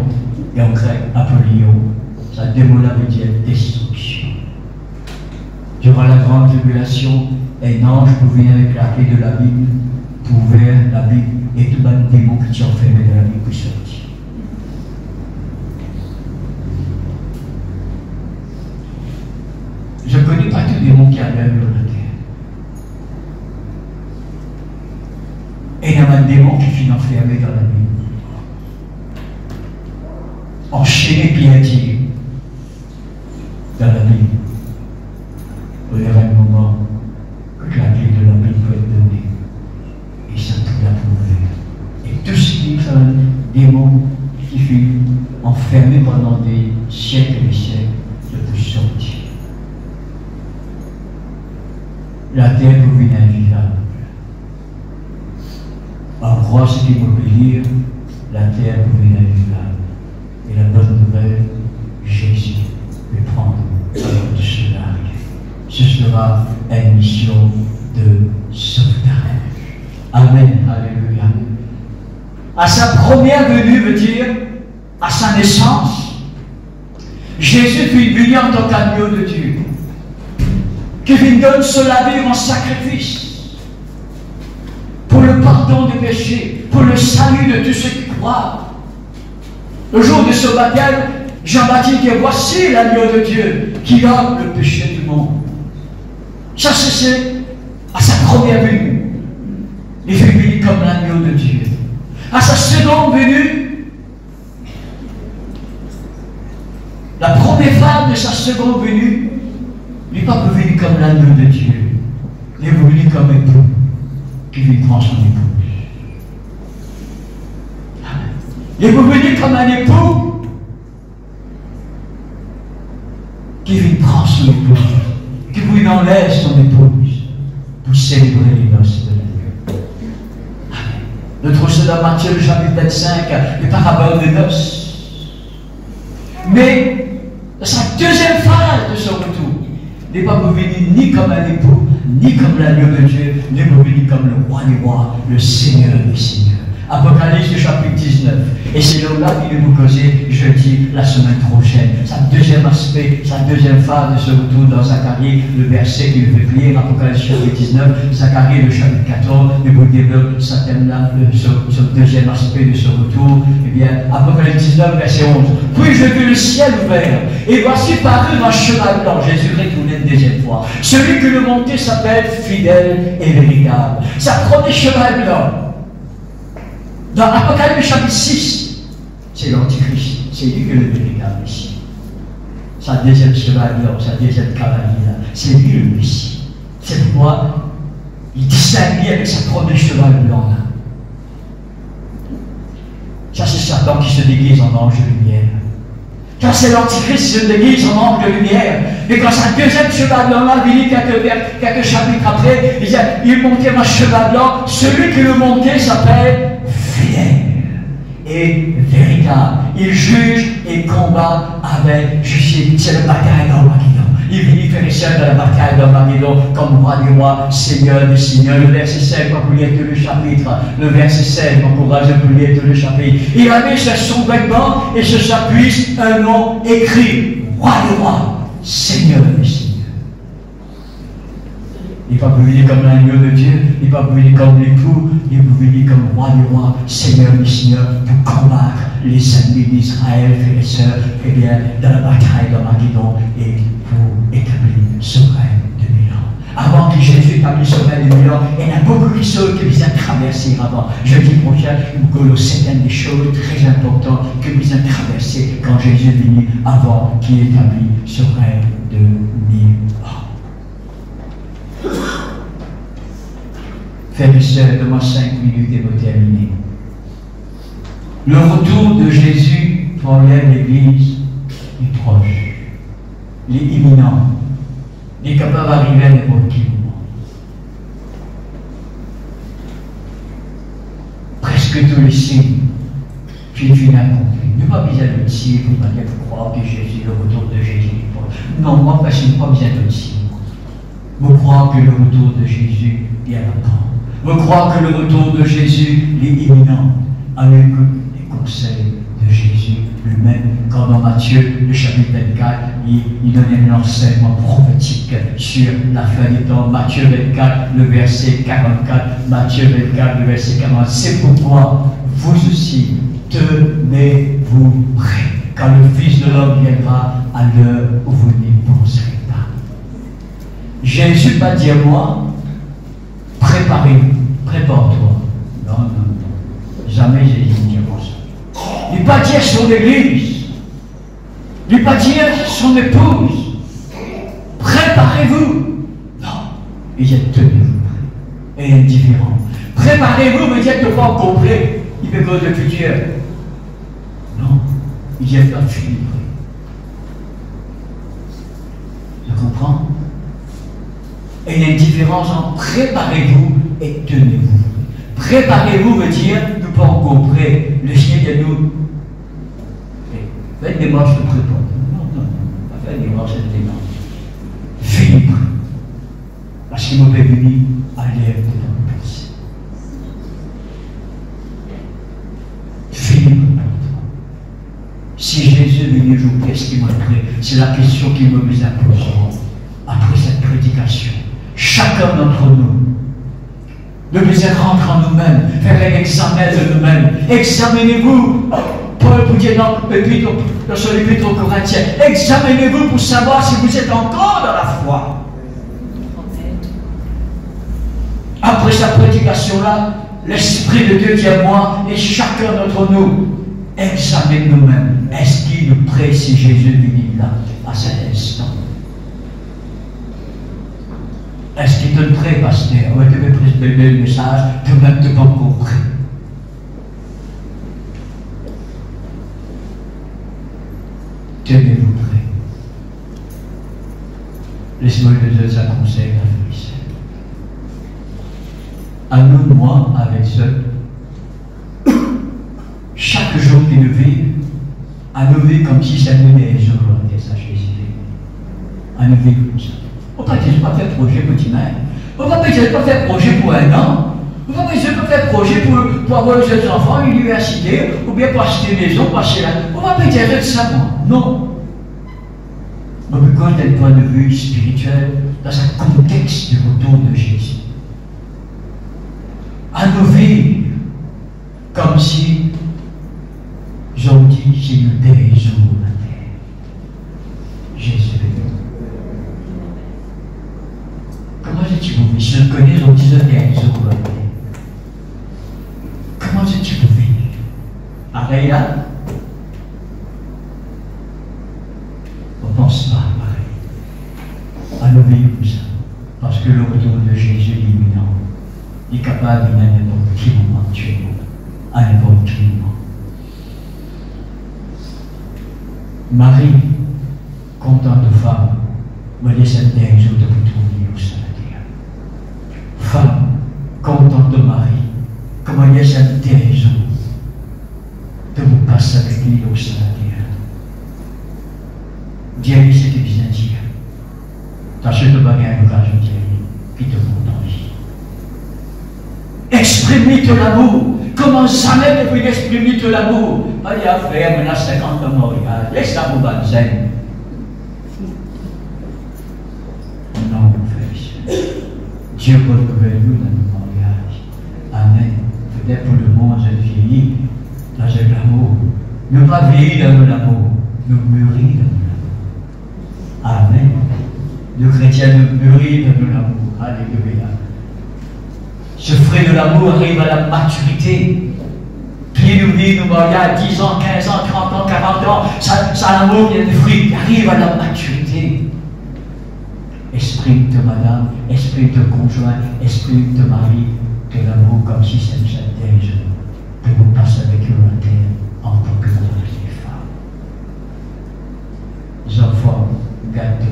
et en grec Apollyon. Sa démola veut dire destruction. Durant la grande tribulation, un ange pour venir avec la clé de la Bible, pour ouvrir la Bible et tout le démon qui sont enfermés dans la Bible qui sortit. Je ne connais pas tout démon qui a même sur la terre. Et il y a un démon qui finit enfermé dans la Bible. Enchaîné, piétiné dans la Bible. Il y aura un moment que la clé de la Bible peut être donnée. Et ça tout l'a prouvé. Et tout ce qui est un démon qui fut enfermé pendant des siècles et des siècles de tout sortir. La terre pour une invivable. En gros, ce qu'il faut lire, la terre pour une invivable. Et la bonne nouvelle, Jésus peut prendre alors de cela. Ce sera une mission de sauvetage. Amen. Alléluia. À sa première venue, veut dire, à sa naissance, Jésus fut venu en tant qu'agneau de Dieu, qui donne cela vivre en sacrifice pour le pardon des péchés, pour le salut de tous ceux qui croient. Le jour de ce baptême, Jean-Baptiste dit, voici l'agneau de Dieu qui ôte le péché du monde. Ça, c'est à sa première venue. Il fut venu comme l'agneau de Dieu. À sa seconde venue, la première femme de sa seconde venue, il n'est pas venu comme l'agneau de Dieu. Il est venu comme époux qui lui prend son épouse. Il est venu comme un époux qui lui prend son épouse, qui lui enlève son épouse pour célébrer les noces de l'agneau. Nous trouvons ça dans Matthieu, le chapitre 25, les paraboles des noces. Mais dans sa deuxième phase de son retour, il n'est pas venu ni comme un époux, ni comme l'agneau de Dieu, il est venu comme le roi des rois, le Seigneur des seigneurs. Apocalypse chapitre 19. Et c'est là qu'il va vous causer jeudi, la semaine prochaine. Sa deuxième aspect, sa deuxième phase de ce retour dans Zacharie, le verset qu'il veut lire, Apocalypse chapitre 19, Zacharie le chapitre 14, il vous développe ce thème-là, ce deuxième aspect de ce retour. Eh bien, Apocalypse 19, verset 11. Puis je vis le ciel ouvert, et voici parut un cheval blanc. Jésus retournait une deuxième fois. Celui que le monté s'appelle fidèle et véritable. Sa premier cheval blanc. Dans Apocalypse chapitre 6, c'est l'Antichrist, c'est lui qui est le véritable Messie. Sa deuxième cheval blanc, sa deuxième cavalier, c'est lui le Messie. C'est pourquoi il distingue avec sa première cheval blanc. Là. Ça, c'est Satan qui se déguise en ange de lumière. Ça, c'est l'Antichrist qui se déguise en ange de lumière. Et quand sa deuxième cheval blanc là, il dit quelques chapitres après, il montait un cheval blanc, celui qui le montait s'appelle fidèle et véritable. Il juge et combat avec justice. C'est la bataille d'Armageddon. Il vient faire les dans la bataille d'Armageddon comme roi des rois, Seigneur des seigneurs. Le verset 5, on peut lire tout le chapitre. Le verset 7, on encourage à lire tout le chapitre. Il a mis sur son vêtement et sur sa cuisse un nom écrit, roi des rois, Seigneur des seigneurs. Il n'est pas venu comme l'agneau de Dieu, il n'est pas venu comme l'époux, il est venu comme roi du roi, Seigneur du Seigneur, pour combattre les ennemis d'Israël, frères et sœurs, et bien, dans la bataille d'Armageddon, et pour établir ce règne de 1000 ans. Avant que Jésus établisse ce règne de 1000 ans, il y en a beaucoup qui viennent traverser avant. Jeudi prochain, nous collons certaines des choses très importantes que nous avons traversées quand Jésus est venu avant qu'il établisse ce règne de 1000 ans. Frères et sœurs, donne-moi 5 minutes et vous terminer. Le retour de Jésus pour l'Église est proche. il est imminent. Il est capable d'arriver à n'importe quel moment. Presque tous les signes qui finissent accomplis. Il n'y a pas besoin de signes pour dire pour croire que Jésus, le retour de Jésus. Non, moi, parce qu'il n'y a pas besoin de signes. Je crois que le retour de Jésus est à l'attendre. Je crois que le retour de Jésus est imminent. Avec les conseils de Jésus lui-même, quand dans Matthieu, le chapitre 24, il donnait un enseignement prophétique sur la fin des temps. Matthieu 24, le verset 44, Matthieu 24, le verset 40. C'est pourquoi vous aussi, tenez-vous prêts, car le Fils de l'homme viendra à l'heure où vous n'y penserez pas. Jésus va dire moi, préparez-vous, prépare-toi. Non, non, non. Jamais Jésus ne dit comme ça. Il ne pas dire son église. Il ne pas dire son épouse. Préparez-vous. Non. Il dit tenez-vous prêts. Et indifférent. Préparez-vous, mais il dit pas encore prêt. Il fait cause de futur. Non. Il dit pas fini. Tu comprends? Et l'indifférence en préparez-vous et tenez-vous. Préparez-vous veut dire nous pas encore prêts. Le chien de nous. Faites des marches de préparation. Non, non, non. Pas faire des marches de démarche. Vivre. Parce qu'il m'a venir à l'air de notre pensée. Vivre. Si Jésus venait aujourd'hui, qu'est-ce qu'il m'a prêt? C'est la question qu'il me met à poser après cette prédication. Chacun d'entre nous devait rentrer en nous-mêmes, faire un examen de nous-mêmes. Examinez-vous, Paul vous dit dans l'Épître aux Corinthiens, examinez-vous pour savoir si vous êtes encore dans la foi. Après cette prédication-là, l'Esprit de Dieu dit à moi et chacun d'entre nous, examine nous-mêmes. Est-ce qu'il nous prête si Jésus vient là, à cet instant? Est-ce qu'il te prête, pasteur? Oui, tu veux donner le message, toi-même tu n'as pas compris. Tenez-vous prêts. Laisse-moi le Dieu, ça conseille la vie. À nous, moi, avec ceux, chaque jour qui nous vit, à nous vivre comme si c'était les jours que ça Jésus. À nous vivre comme ça. On ne peut pas faire projet pour demain. On ne peut pas faire projet pour un an. On ne peut pas faire projet pour avoir les jeunes enfants à l'université, ou bien pour acheter une maison, pour acheter là. On ne va pas dire ça, non. Mais quand d'un point de vue spirituel, dans un contexte du retour de Jésus, à nous vivre comme si j'en dis, c'est nous des jours la terre. Jésus est nous. Comment est-ce que vous vivez? Je connais, j'en dis, des jours la terre. Comment est-ce que vous vivez? Pareil là? On ne pense pas pareil. À nous vivre comme ça. Parce que le retour de Jésus est imminent. Il est capable à n'importe quel moment de tuer nous. À n'importe quel moment. Marie, contente femme, me laisse un dernier jour de vous trouver au sein de Dieu. Femme, contente de Marie, comment il y a un dernier jour de vous passer avec lui au sein de Dieu. Dieu, c'est ce qu'il vient dire. Tâchez de bagarre l'occasion de Dieu, qui te montre en vie. Exprime-lui de l'amour. Comment jamais ne peut exprimer de l'amour? Allez, frère, mais là, 50 ans, regarde. Laisse la boue à zen. Non, frère. Dieu retrouve nous dans nos mariages. Amen. Peut-être pour le monde, je vieillis dans l'amour. Ne pas vieillir dans l'amour, nous mûrir dans l'amour. Amen. Le chrétien nous mûrit dans l'amour. Alléluia. Ce fruit de l'amour arrive à la maturité. Puis nous vivons, nous voyons à 10 ans, 15 ans, 30 ans, 40 ans, ça l'amour, il y a des fruits qui arrivent à la maturité. Esprit de madame, esprit de conjoint, esprit de mari, de l'amour comme si c'est une déjà que vous passez avec eux à terre en tant que mari et femme. Les enfants, gardez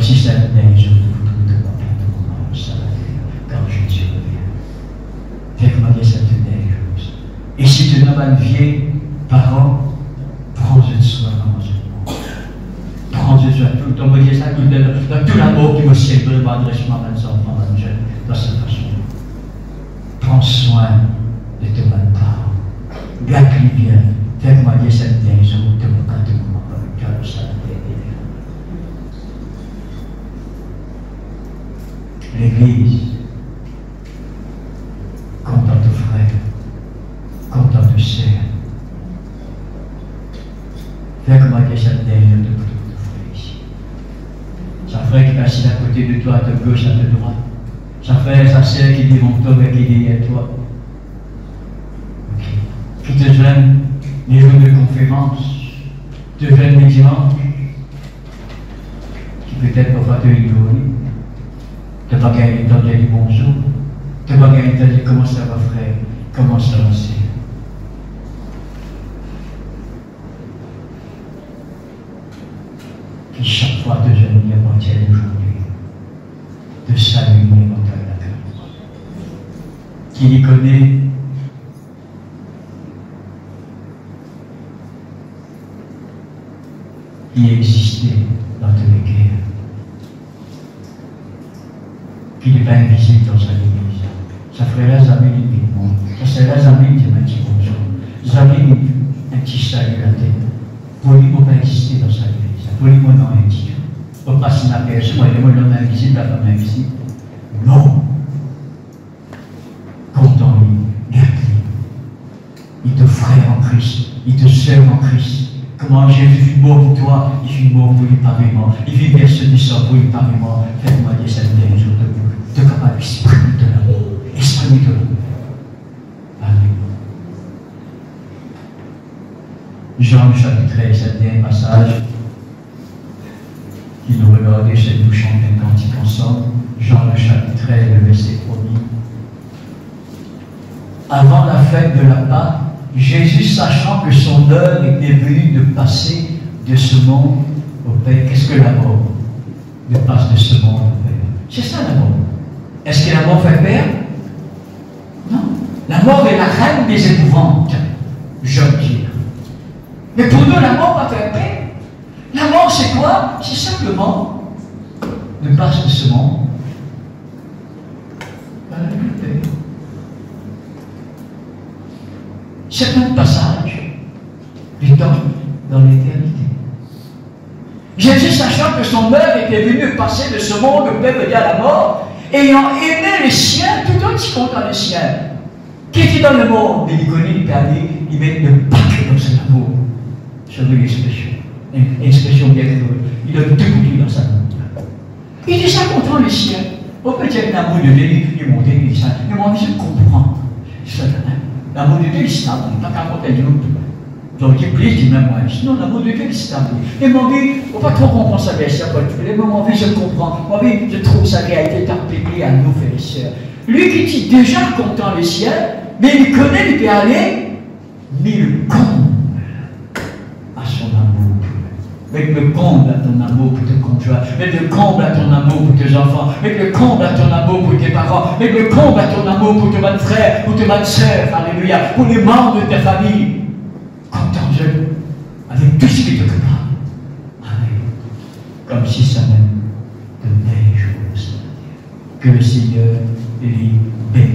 comme si ça venait je vous trouve de ma part de mon âme, ça va dire, quand Jésus revient. Fais comment dire cette neige. Et si tu n'as pas une vieille parole, prends-en soin dans ce monde. Prends-en soin, tout le temps, me dire ça, dans tout l'amour qui me sépare, m'adressement à mes enfants, à mes jeunes, dans cette façon. Prends soin de tes bonnes paroles. Garde-les bien. Fais comment dire cette neige, où tu me quand tu me m'en le cœur de ça. L'Église, content de frère, content de sœur. Fais comment dire cette neige de tout le frère ici. Sa frère qui est assis à côté de toi, à ta gauche, à ta droite. Sa frère, sa sœur qui dit mon toi et qui dit à toi. Ok. Qui te gêne les jours de conférence, te gêne les dimanches, qui peut-être parfois te ignorer. Tu n'as pas gagné le temps de dire bonjour. Tu n'as pas gagné le temps de dire comment ça va, frère, comment ça va, sœur. Qui chaque fois te gêne avant-hier aujourd'hui, de saluer avant la cœur. Qui les connaît, qui existait dans toutes les guerres. Qui n'est pas invisible dans sa église. Ça ferait la zamine du monde. Ça serait la zamine qui m'a dit bonjour. Zamine, un petit salut à la tête. Pour lui, on va exister dans sa église. Pour lui, on en est dit. On passe une aperçu, moi, l'homme invisible, la femme invisible. Non. Compte en lui, garde-lui. Il te frère en Christ. Il te sœur en Christ. Comment Jésus fut mort pour toi, il fut mort pour les pareillement. Il vit verser du sang pour les pareillement. Faites-moi dire cette dernière jour de vous. De capable d'exprimer de l'amour. Exprimer de l'amour. Amen. Jean le chapitre 13, ce dernier passage, qui nous regardait, c'est nous chanter un cantique ensemble. Jean le chapitre 13, le verset 1. Avant la fête de la Pâque, Jésus, sachant que son heure était venue de passer de ce monde au Père. Qu'est-ce que la mort? De passer de ce monde au Père. C'est ça la mort. Est-ce que la mort fait peur? Non. La mort est la reine des épouvantes, je veux dire. Mais pour nous, la mort va faire peur. La mort, c'est quoi? C'est simplement de passer de ce monde à la Père. C'est un passage du temps dans l'éternité. Jésus, sachant que son heure était venue passer de ce monde, le Père veut à la mort, ayant aimé les siens, tout autre qui compte dans les siens, qui était dans le monde, mais il connaît, il peut aller, il met le paquet dans son amour. C'est une expression. Une expression bien crue. Il a tout goûté dans sa main. Il est déjà content les siens. On peut dire que l'amour de Dieu, il est monté, il dit ça. Mais moi, je comprends. C'est ça, l'amour de Dieu, il est stable. Il n'est pas qu'à compter de l'autre. Donc, il plaît, il dit même moi. Sinon, l'amour de Dieu, il est stable. Et mon vie, il ne faut pas trop comprendre sa version. Mais mon vie, je comprends. Mon vie, je trouve sa réalité appliquée à nos frères et sœurs. Lui qui dit déjà content les siens, mais il connaît, il peut aller, mais le comble à son amour. Mets le comble à ton amour pour tes conjoints. Mets le comble à ton amour pour tes enfants. Mets le comble à ton amour pour tes parents. Mets le comble à ton amour pour tes bonnes frères, pour tes bonnes sœurs. Alléluia. Pour les membres de ta famille. Content-je avec tout ce qui te prépare. Amen. Comme si ça même de neige. Que le Seigneur les bénisse.